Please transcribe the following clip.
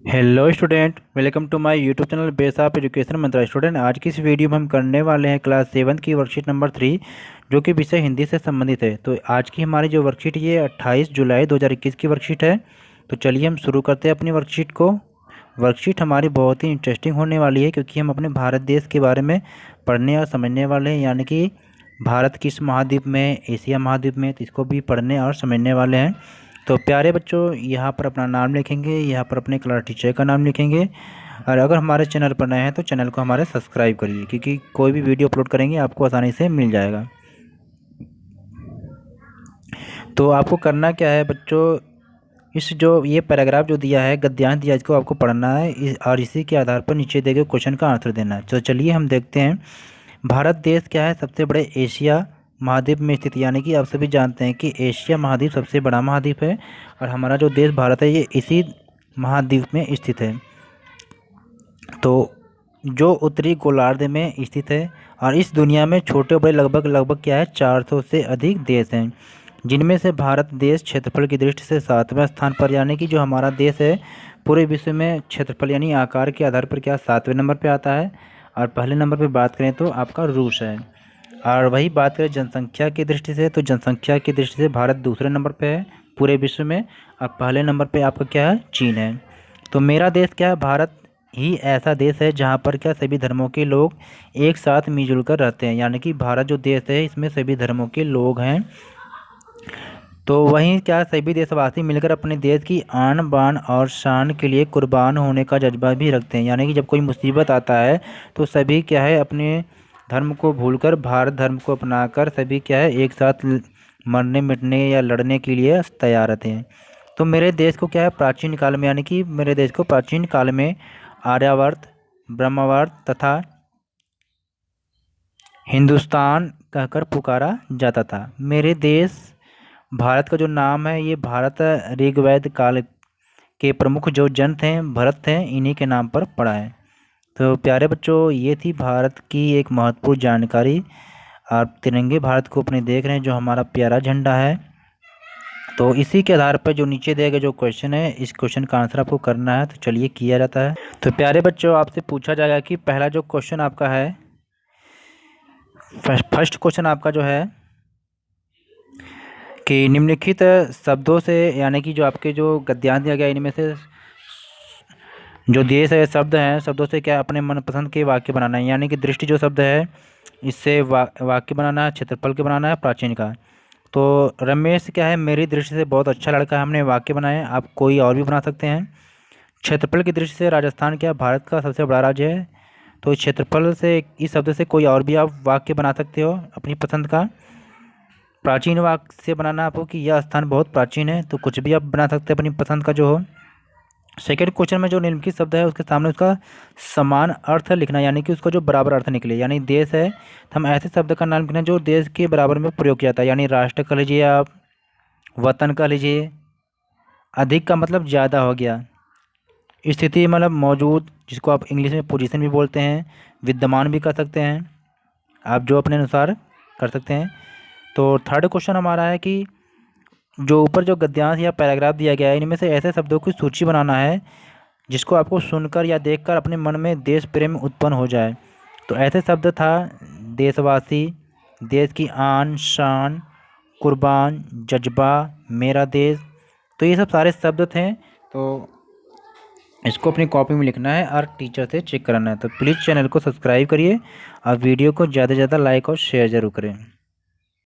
Hello student, welcome to my YouTube channel base of education mantra. Student, आज की इस video में हम करने वाले हैं क्लास 7 की वर्कशीट नंबर 3, जो कि विषय हिंदी से संबंधित है। तो आज की हमारी जो वर्कशीट ये 28 जुलाई 2021 की वर्कशीट है। तो चलिए हम शुरू करते हैं अपनी वर्कशीट को। वर्कशीट हमारी बहुत ही इंटरेस्टिंग होने वाली है, क्योंकि हम अपने भारत देश के बारे में पढ़ने और समझने वाले हैं, यानी कि भारत किस महाद्वीप में, एशिया महाद्वीप में, तो इसको भी पढ़ने और समझने वाले हैं। तो प्यारे बच्चों, यहाँ पर अपना नाम लिखेंगे, यहाँ पर अपने क्लास टीचर का नाम लिखेंगे। और अगर हमारे चैनल पर नए हैं तो चैनल को हमारे सब्सक्राइब करिए, क्योंकि कोई भी वीडियो अपलोड करेंगे आपको आसानी से मिल जाएगा। तो आपको करना क्या है बच्चों, इस जो ये पैराग्राफ जो दिया है, गद्यांश दिया है, इसको आपको पढ़ना है और इसी के आधार पर नीचे दिए गए क्वेश्चन का आंसर देना है। तो चलिए हम देखते हैं। भारत देश क्या है, सबसे बड़े एशिया महाद्वीप में स्थित, यानी कि आप सभी जानते हैं कि एशिया महाद्वीप सबसे बड़ा महाद्वीप है और हमारा जो देश भारत है ये इसी महाद्वीप में स्थित है। तो जो उत्तरी गोलार्ध में स्थित है और इस दुनिया में छोटे बड़े लगभग लगभग क्या है 400 से अधिक देश हैं, जिनमें से भारत देश क्षेत्रफल की दृष्टि से 7वें स्थान पर, यानी कि जो हमारा देश है पूरे विश्व में क्षेत्रफल यानी आकार के आधार पर क्या 7वें नंबर पे आता है। और पहले नंबर पे बात करें तो आपका रूस है। और वही बात करें जनसंख्या की दृष्टि से, तो जनसंख्या की दृष्टि से भारत दूसरे नंबर पे है पूरे विश्व में। और पहले नंबर पे आपका क्या है, चीन है। तो मेरा देश क्या है, भारत ही ऐसा देश है जहाँ पर क्या सभी धर्मों के लोग एक साथ मिलजुल कर रहते हैं, यानी कि भारत जो देश है इसमें सभी धर्मों के लोग हैं। तो वहीं क्या सभी देशवासी मिलकर अपने देश की आन बान और शान के लिए कुर्बान होने का जज्बा भी रखते हैं, यानी कि जब कोई मुसीबत आता है तो सभी क्या है अपने धर्म को भूलकर भारत धर्म को अपनाकर सभी क्या है एक साथ मरने मिटने या लड़ने के लिए तैयार रहते हैं। तो मेरे देश को क्या है प्राचीन काल में, यानी कि मेरे देश को प्राचीन काल में आर्यावर्त, ब्रह्मावर्त तथा हिंदुस्तान कहकर पुकारा जाता था। मेरे देश भारत का जो नाम है ये भारत ऋग्वेद काल के प्रमुख जो जन थे भरत थे, इन्हीं के नाम पर पड़ा है। तो प्यारे बच्चों, ये थी भारत की एक महत्वपूर्ण जानकारी। आप तिरंगे भारत को अपने देख रहे हैं, जो हमारा प्यारा झंडा है। तो इसी के आधार पर जो नीचे दिए गए जो क्वेश्चन है, इस क्वेश्चन का आंसर आपको करना है। तो चलिए किया जाता है। तो प्यारे बच्चों, आपसे पूछा जाएगा कि पहला जो क्वेश्चन आपका है, फर्स्ट क्वेश्चन आपका जो है कि निम्नलिखित शब्दों से, यानी कि जो आपके जो गद्यांश दिया गया इनमें से जो दिए गए शब्द हैं, शब्दों से क्या अपने मनपसंद के वाक्य बनाना है, यानी कि दृष्टि जो शब्द है इससे वाक्य बनाना है, क्षेत्रफल के बनाना है, प्राचीन का। तो रमेश क्या है मेरी दृष्टि से बहुत अच्छा लड़का है, हमने वाक्य बनाए, आप कोई और भी बना सकते हैं। क्षेत्रफल की दृष्टि से राजस्थान क्या भारत का सबसे बड़ा राज्य है, तो क्षेत्रफल से इस शब्द से कोई और भी आप वाक्य बना सकते हो अपनी पसंद का। प्राचीन वाक्य से बनाना आपको कि यह स्थान बहुत प्राचीन है, तो कुछ भी आप बना सकते हैं अपनी पसंद का जो हो। सेकेंड क्वेश्चन में जो निम्नलिखित शब्द है उसके सामने उसका समान अर्थ लिखना, यानी कि उसका जो बराबर अर्थ निकले। यानी देश है तो हम ऐसे शब्द का नाम लिखना जो देश के बराबर में प्रयोग किया जाता है, यानी राष्ट्र कह लीजिए आप, वतन कह लीजिए। अधिक का मतलब ज़्यादा हो गया। स्थिति मतलब मौजूद, जिसको आप इंग्लिश में पोजीशन भी बोलते हैं। विद्यमान भी कर सकते हैं, आप जो अपने अनुसार कर सकते हैं। तो थर्ड क्वेश्चन हमारा है कि जो ऊपर जो गद्यांश या पैराग्राफ दिया गया है इनमें से ऐसे शब्दों की सूची बनाना है जिसको आपको सुनकर या देखकर अपने मन में देश प्रेम उत्पन्न हो जाए। तो ऐसे शब्द था देशवासी, देश की आन शान, कुर्बान, जज्बा, मेरा देश। तो ये सब सारे शब्द थे। तो इसको अपनी कॉपी में लिखना है और टीचर से चेक कराना है। तो प्लीज़ चैनल को सब्सक्राइब करिए और वीडियो को ज़्यादा से ज़्यादा लाइक और शेयर ज़रूर करें।